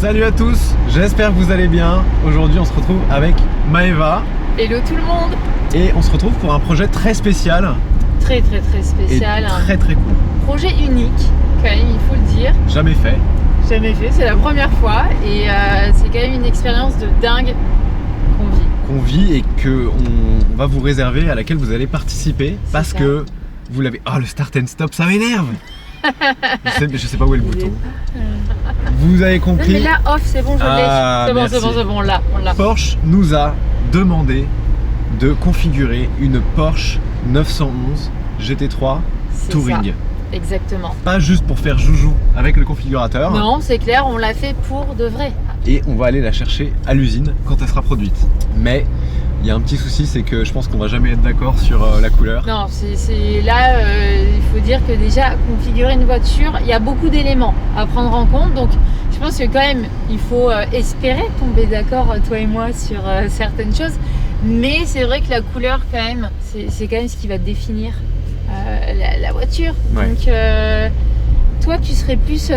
Salut à tous, j'espère que vous allez bien. Aujourd'hui on se retrouve avec Maëva. Hello tout le monde. Et on se retrouve pour un projet très spécial. Très spécial. Et très cool. Projet unique, quand même, il faut le dire. Jamais fait. Jamais fait, c'est la première fois. Et c'est quand même une expérience de dingue qu'on vit et qu'on va vous réserver, à laquelle vous allez participer. Parce que vous l'avez... Oh, le start and stop, ça m'énerve. je sais pas où est le bouton. Vous avez compris. Non, mais là, off, c'est bon, je l'ai. C'est bon, là, on l'a. Porsche nous a demandé de configurer une Porsche 911 GT3 Touring. Ça. Exactement. Pas juste pour faire joujou avec le configurateur. Non, c'est clair, on l'a fait pour de vrai. Et on va aller la chercher à l'usine quand elle sera produite. Mais il y a un petit souci, c'est que je pense qu'on va jamais être d'accord sur la couleur. Non, là, il faut dire que déjà, configurer une voiture, il y a beaucoup d'éléments à prendre en compte. Donc, je pense que quand même, il faut espérer tomber d'accord, toi et moi, sur certaines choses. Mais c'est vrai que la couleur, quand même, c'est quand même ce qui va définir la voiture. Ouais. Donc, toi, tu serais plus...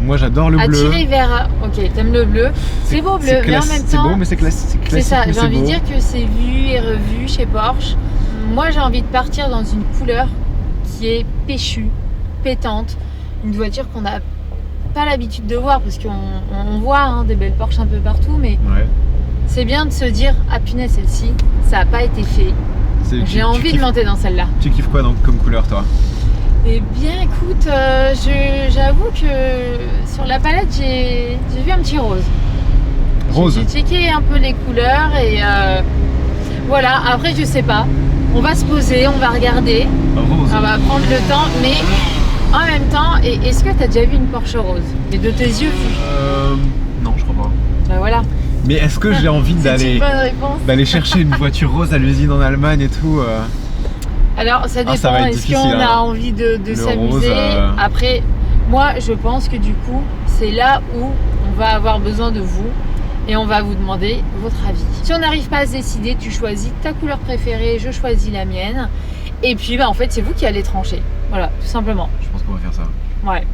Moi j'adore le bleu. Attiré vers... Ok, t'aimes le bleu. C'est beau bleu, mais en même temps... C'est beau, mais c'est classique. C'est ça, j'ai envie de dire que c'est vu et revu chez Porsche. Moi j'ai envie de partir dans une couleur qui est péchue, pétante. Une voiture qu'on n'a pas l'habitude de voir, parce qu'on voit des belles Porsche un peu partout, mais c'est bien de se dire, ah punaise, celle-ci, ça n'a pas été fait. J'ai envie de monter dans celle-là. Tu kiffes quoi comme couleur, toi? Eh bien écoute, j'avoue que sur la palette j'ai vu un petit rose. Rose. J'ai checké un peu les couleurs et voilà, après je sais pas. On va se poser, on va regarder. Rose. On va prendre le temps, mais en même temps, est-ce que tu as déjà vu une Porsche rose? Mais de tes yeux non, je crois pas. Bah voilà. Mais est-ce que j'ai envie d'aller chercher une voiture rose à l'usine en Allemagne et tout Alors ça dépend, est-ce qu'on a envie de s'amuser Après, moi je pense que du coup, c'est là où on va avoir besoin de vous et on va vous demander votre avis. Si on n'arrive pas à se décider, tu choisis ta couleur préférée, je choisis la mienne. Et puis en fait, c'est vous qui allez trancher. Voilà, tout simplement. Je pense qu'on va faire ça. Ouais.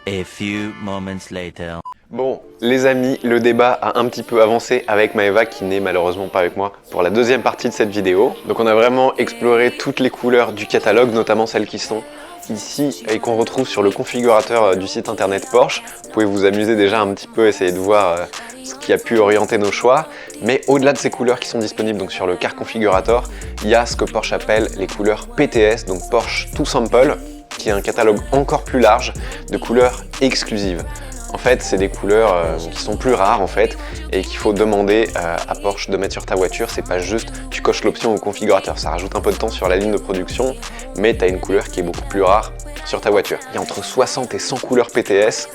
A few moments later. Bon, les amis, le débat a un petit peu avancé avec Maëva qui n'est malheureusement pas avec moi pour la deuxième partie de cette vidéo. Donc on a vraiment exploré toutes les couleurs du catalogue, notamment celles qui sont ici et qu'on retrouve sur le configurateur du site internet Porsche. Vous pouvez vous amuser déjà un petit peu, essayer de voir ce qui a pu orienter nos choix. Mais au-delà de ces couleurs qui sont disponibles donc sur le car configurator, il y a ce que Porsche appelle les couleurs PTS, donc Porsche To Sample, qui est un catalogue encore plus large de couleurs exclusives. En fait, c'est des couleurs qui sont plus rares en fait et qu'il faut demander à Porsche de mettre sur ta voiture. C'est pas juste tu coches l'option au configurateur, ça rajoute un peu de temps sur la ligne de production, mais tu as une couleur qui est beaucoup plus rare sur ta voiture. Il y a entre 60 et 100 couleurs PTS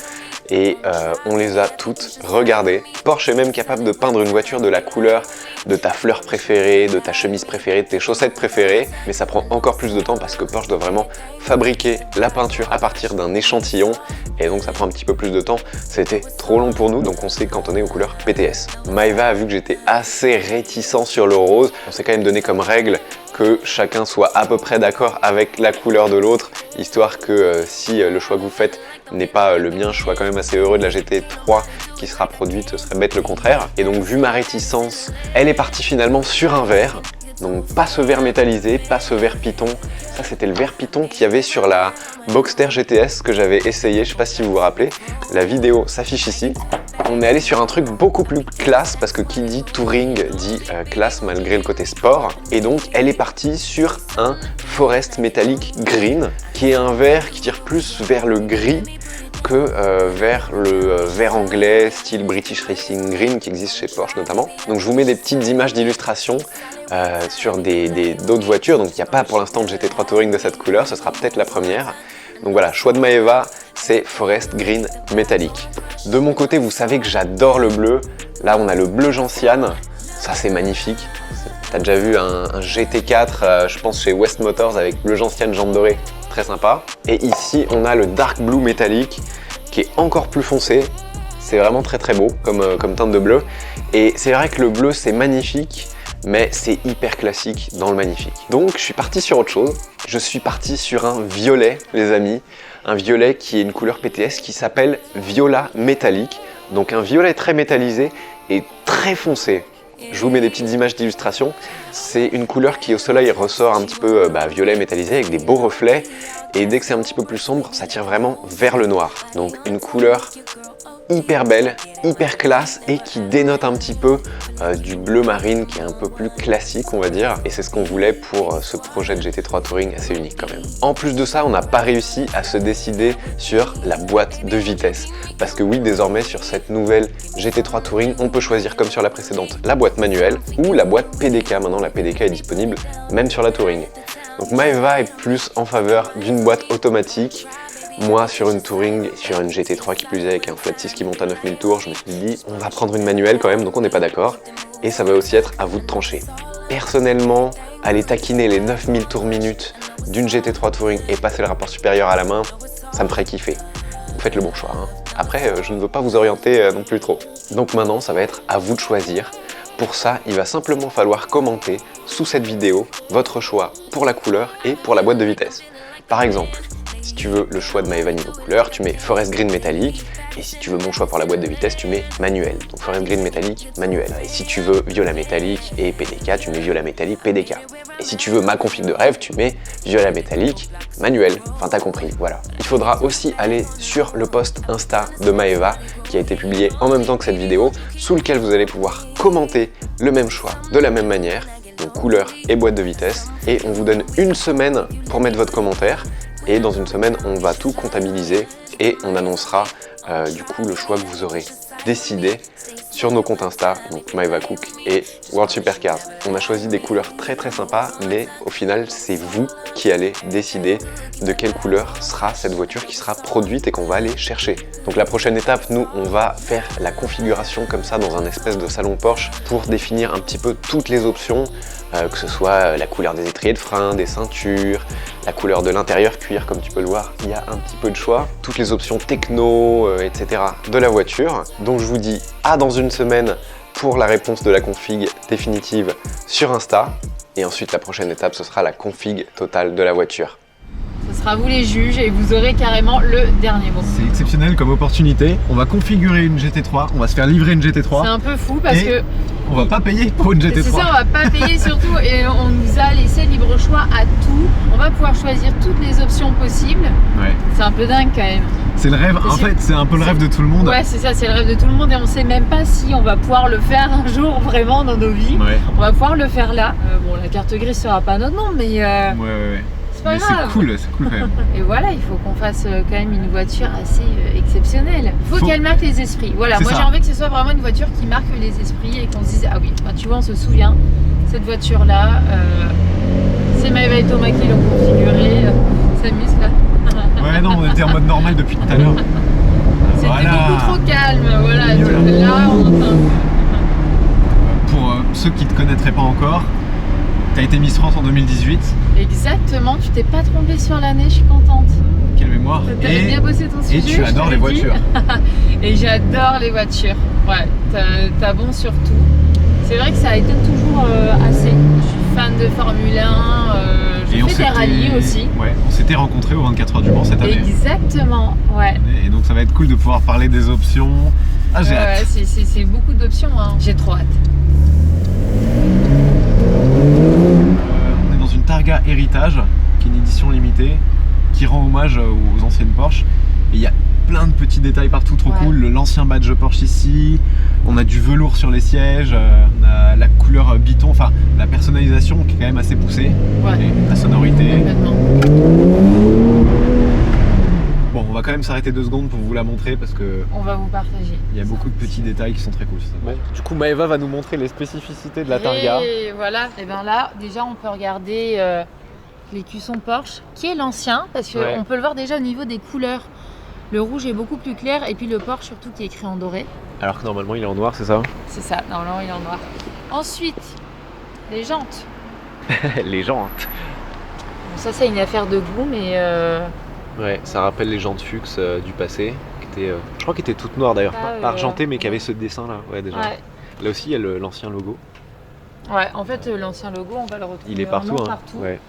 et on les a toutes regardées. Porsche est même capable de peindre une voiture de la couleur de ta fleur préférée, de ta chemise préférée, de tes chaussettes préférées, mais ça prend encore plus de temps parce que Porsche doit vraiment fabriquer la peinture à partir d'un échantillon et donc ça prend un petit peu plus de temps. C'était trop long pour nous, donc on s'est cantonné aux couleurs PTS. Maëva a vu que j'étais assez réticent sur le rose. On s'est quand même donné comme règle que chacun soit à peu près d'accord avec la couleur de l'autre, histoire que si le choix que vous faites n'est pas le mien, je sois quand même assez heureux de la GT3 qui sera produite, ce serait bête le contraire. Et donc vu ma réticence, elle est partie finalement sur un verre. Donc pas ce verre métallisé, pas ce verre Python. Ça c'était le verre Python qu'il y avait sur la Boxster GTS que j'avais essayé, je sais pas si vous vous rappelez. La vidéo s'affiche ici. On est allé sur un truc beaucoup plus classe parce que qui dit touring dit classe malgré le côté sport. Et donc elle est partie sur un Forest Metallic Green qui est un verre qui tire plus vers le gris que vers le vert anglais style British Racing Green qui existe chez Porsche notamment. Donc je vous mets des petites images d'illustration sur d'autres voitures. Donc il n'y a pas pour l'instant de GT3 Touring de cette couleur, ce sera peut-être la première. Donc voilà, choix de Maëva, c'est Forest Green Metallic. De mon côté, vous savez que j'adore le bleu. Là, on a le bleu gentiane. Ça, c'est magnifique. T'as déjà vu un GT4, je pense chez West Motors avec bleu gentiane, jambes dorées. Très sympa. Et ici, on a le Dark Blue Metallic qui est encore plus foncé. C'est vraiment très très beau comme teinte de bleu. Et c'est vrai que le bleu, c'est magnifique, mais c'est hyper classique dans le magnifique. Donc, je suis parti sur autre chose. Je suis parti sur un violet, les amis. Un violet qui est une couleur PTS qui s'appelle Viola Métallique. Donc un violet très métallisé et très foncé. Je vous mets des petites images d'illustration. C'est une couleur qui au soleil ressort un petit peu violet métallisé avec des beaux reflets. Et dès que c'est un petit peu plus sombre, ça tire vraiment vers le noir. Donc une couleur hyper belle, hyper classe et qui dénote un petit peu du bleu marine qui est un peu plus classique on va dire, et c'est ce qu'on voulait pour ce projet de GT3 Touring assez unique quand même. En plus de ça, on n'a pas réussi à se décider sur la boîte de vitesse, parce que oui, désormais sur cette nouvelle GT3 Touring, on peut choisir comme sur la précédente la boîte manuelle ou la boîte PDK. Maintenant la PDK est disponible même sur la Touring. Donc Maeva est plus en faveur d'une boîte automatique. Moi, sur une Touring, sur une GT3 qui plus est avec un flat 6 qui monte à 9000 tours, je me suis dit, on va prendre une manuelle quand même, donc on n'est pas d'accord. Et ça va aussi être à vous de trancher. Personnellement, aller taquiner les 9000 tours minutes d'une GT3 Touring et passer le rapport supérieur à la main, ça me ferait kiffer. Vous faites le bon choix, hein. Après, je ne veux pas vous orienter non plus trop. Donc maintenant, ça va être à vous de choisir. Pour ça, il va simplement falloir commenter sous cette vidéo votre choix pour la couleur et pour la boîte de vitesse. Par exemple, si tu veux le choix de Maeva niveau couleur, tu mets Forest Green métallique. Et si tu veux mon choix pour la boîte de vitesse, tu mets manuel. Donc Forest Green métallique, manuel. Et si tu veux violet métallique et PDK, tu mets violet métallique, PDK. Et si tu veux ma config de rêve, tu mets violet métallique, manuel. Enfin, t'as compris, voilà. Il faudra aussi aller sur le post Insta de Maeva, qui a été publié en même temps que cette vidéo, sous lequel vous allez pouvoir commenter le même choix de la même manière, donc couleur et boîte de vitesse. Et on vous donne une semaine pour mettre votre commentaire. Et dans une semaine, on va tout comptabiliser et on annoncera du coup le choix que vous aurez décidé sur nos comptes Insta, donc Maeva Cook et World Supercars. On a choisi des couleurs très très sympas, mais au final, c'est vous qui allez décider de quelle couleur sera cette voiture qui sera produite et qu'on va aller chercher. Donc la prochaine étape, nous, on va faire la configuration comme ça dans un espèce de salon Porsche pour définir un petit peu toutes les options, que ce soit la couleur des étriers de frein, des ceintures, la couleur de l'intérieur cuir, comme tu peux le voir, il y a un petit peu de choix, toutes les options techno, etc. de la voiture. Donc je vous dis à dans une semaine pour la réponse de la config définitive sur Insta. Et ensuite la prochaine étape, ce sera la config totale de la voiture. Ce sera vous les juges et vous aurez carrément le dernier mot. C'est exceptionnel comme opportunité. On va configurer une GT3, on va se faire livrer une GT3. C'est un peu fou parce que on va pas payer pour une GT3. c'est ça, on va pas payer surtout et on nous a laissé libre choix à tout. On va pouvoir choisir toutes les options possibles. Ouais. C'est un peu dingue quand même. C'est le rêve, en fait c'est un peu le rêve de tout le monde. Ouais, c'est ça, c'est le rêve de tout le monde et on sait même pas si on va pouvoir le faire un jour vraiment dans nos vies. Ouais. On va pouvoir le faire là. Bon, la carte grise sera pas notre nom, mais Ouais. c'est pas Mais grave. c'est cool quand même. Et voilà, il faut qu'on fasse quand même une voiture assez exceptionnelle. Il faut qu'elle marque les esprits. Voilà, C'est moi ça. j'ai envie que ce soit vraiment une voiture qui marque les esprits et qu'on se dise ah oui, enfin, tu vois, on se souvient, cette voiture là, c'est Maeva et Thomas qui l'ont configurée, s'amuse là. Ouais, non, on était en mode normal depuis tout à l'heure. C'était Voilà. beaucoup trop calme, voilà. Mieux, Là, on entend. Pour ceux qui ne te connaîtraient pas encore, tu as été Miss France en 2018. Exactement, tu t'es pas trompé sur l'année, je suis contente. Quelle mémoire. T'avais bien bossé ton sujet. Et tu adores je les t'avais dit. voitures. Et j'adore les voitures. Ouais, t'as bon sur tout. C'est vrai que ça a été toujours assez. Je suis fan de Formule 1, j'ai fait des rallyes aussi. Ouais, on s'était rencontrés au 24 heures du Mans cette année. Exactement, ouais. Et donc ça va être cool de pouvoir parler des options. Ah, j'ai hâte. Ouais, c'est beaucoup d'options, hein. J'ai trop hâte. On est dans une Targa Héritage, qui est une édition limitée, qui rend hommage aux anciennes Porsche. Et il y a plein de petits détails partout, trop cool. L'ancien badge Porsche ici, on a du velours sur les sièges, on a la couleur biton, enfin la personnalisation qui est quand même assez poussée. Ouais. Et la sonorité. Complètement. Bon, on va quand même s'arrêter 2 secondes pour vous la montrer parce que On va vous partager. il y a beaucoup de petits détails qui sont très cool. Ouais. Du coup, Maeva va nous montrer les spécificités de la Targa. Et voilà, et bien là, déjà on peut regarder les cuissons Porsche, qui est l'ancien, parce qu'on peut le voir déjà au niveau des couleurs. Le rouge est beaucoup plus clair, et puis le Porsche surtout qui est écrit en doré. Alors que normalement il est en noir, c'est ça? C'est ça, normalement il est en noir. Ensuite, les jantes. Les jantes. Bon, ça c'est une affaire de goût, mais Ouais, ça rappelle les jantes Fuchs du passé, qui étaient, je crois qu'ils étaient toutes noires d'ailleurs, pas argentées mais qui avaient ce dessin là. Ouais, déjà. ouais. Là aussi il y a l'ancien logo. Ouais, en fait l'ancien logo on va le retrouver Il est partout, vraiment hein. partout. Ouais.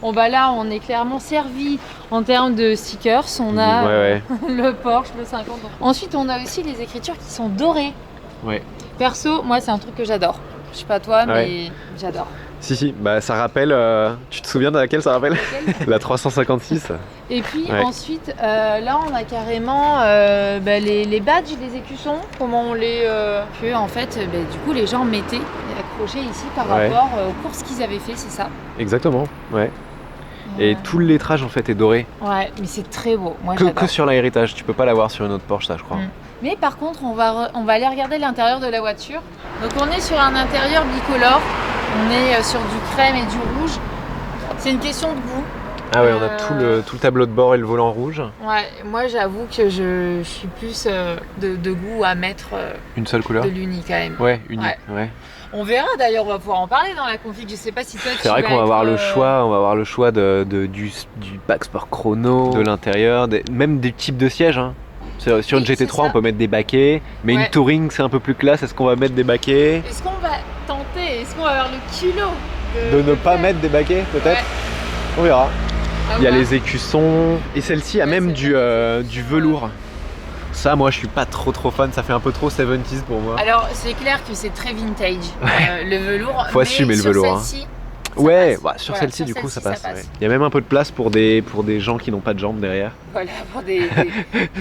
Bon bah là on est clairement servi en termes de stickers, on a le Porsche, le 50. Ensuite on a aussi les écritures qui sont dorées. Ouais. Perso, moi c'est un truc que j'adore. Je sais pas toi, mais j'adore. Si, bah ça rappelle, tu te souviens de laquelle ça rappelle? La 356. Et puis ensuite, là on a carrément les badges, les écussons, comment on les... que en fait, du coup les gens mettaient et accrochaient ici par rapport aux courses qu'ils avaient fait, c'est ça? Exactement, ouais. Et tout le lettrage en fait est doré. Ouais, mais c'est très beau, moi que sur l'héritage, tu peux pas l'avoir sur une autre Porsche ça je crois. Mais par contre, on va aller regarder l'intérieur de la voiture. Donc on est sur un intérieur bicolore, on est sur du crème et du rouge. C'est une question de goût. Ah ouais, on a tout le tableau de bord et le volant rouge. Ouais, moi j'avoue que je suis plus de goût à mettre une seule couleur. De l'uni quand même. Ouais, uni, ouais. On verra d'ailleurs, on va pouvoir en parler dans la config. Je sais pas si toi tu C'est vrai qu'on va avoir le choix, on va avoir le choix du pack sport chrono, de l'intérieur, même des types de sièges. Hein. Sur une GT3 on peut mettre des baquets, mais une Touring c'est un peu plus classe, est-ce qu'on va mettre des baquets? Est-ce qu'on va tenter, est-ce qu'on va avoir le culot de ne pas mettre des baquets peut-être? On verra. Il y a les écussons, et celle-ci a même du velours. Ça moi je suis pas trop fan, ça fait un peu trop 70s pour moi. Alors c'est clair que c'est très vintage, le velours. Faut assumer le velours. Ouais, bah, sur celle-ci du coup ça passe. Il y a même un peu de place pour des gens qui n'ont pas de jambes derrière. Voilà, pour des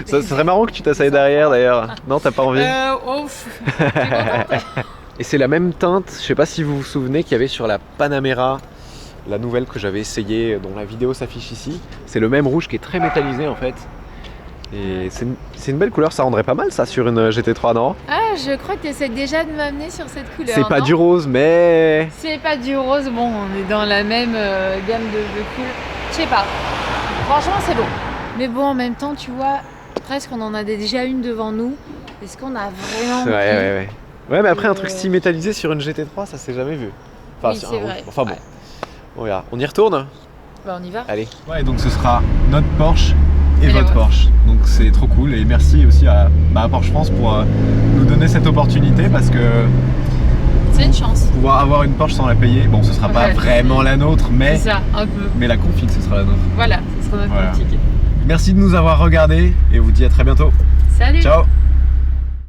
ça serait marrant que tu t'asseyes derrière d'ailleurs. Non, t'as pas envie? Et c'est la même teinte, je sais pas si vous vous souvenez qu'il y avait sur la Panamera, la nouvelle que j'avais essayée, dont la vidéo s'affiche ici. C'est le même rouge qui est très métallisé en fait. Et c'est une belle couleur, ça rendrait pas mal ça sur une GT3, non? Ah, je crois que tu essaies déjà de m'amener sur cette couleur. C'est pas du rose, mais... C'est pas du rose, bon, on est dans la même gamme de couleurs. Je sais pas, franchement c'est beau. Mais bon, en même temps, tu vois, presque on en a déjà une devant nous. Est-ce qu'on a vraiment... Ouais, mais après un truc si métallisé sur une GT3, ça s'est jamais vu. Enfin, oui, c'est vrai. Enfin bon, on verra. On y retourne? Bah on y va. Allez. Ouais, donc ce sera notre Porsche et votre Porsche. Donc c'est trop cool et merci aussi à Porsche France pour nous donner cette opportunité parce que c'est une chance. Pouvoir avoir une Porsche sans la payer, bon ce sera pas vraiment la nôtre, mais c'est ça, un peu. Mais la config ce sera la nôtre. Voilà, ce sera notre config. Merci de nous avoir regardés et on vous dit à très bientôt. Salut. Ciao.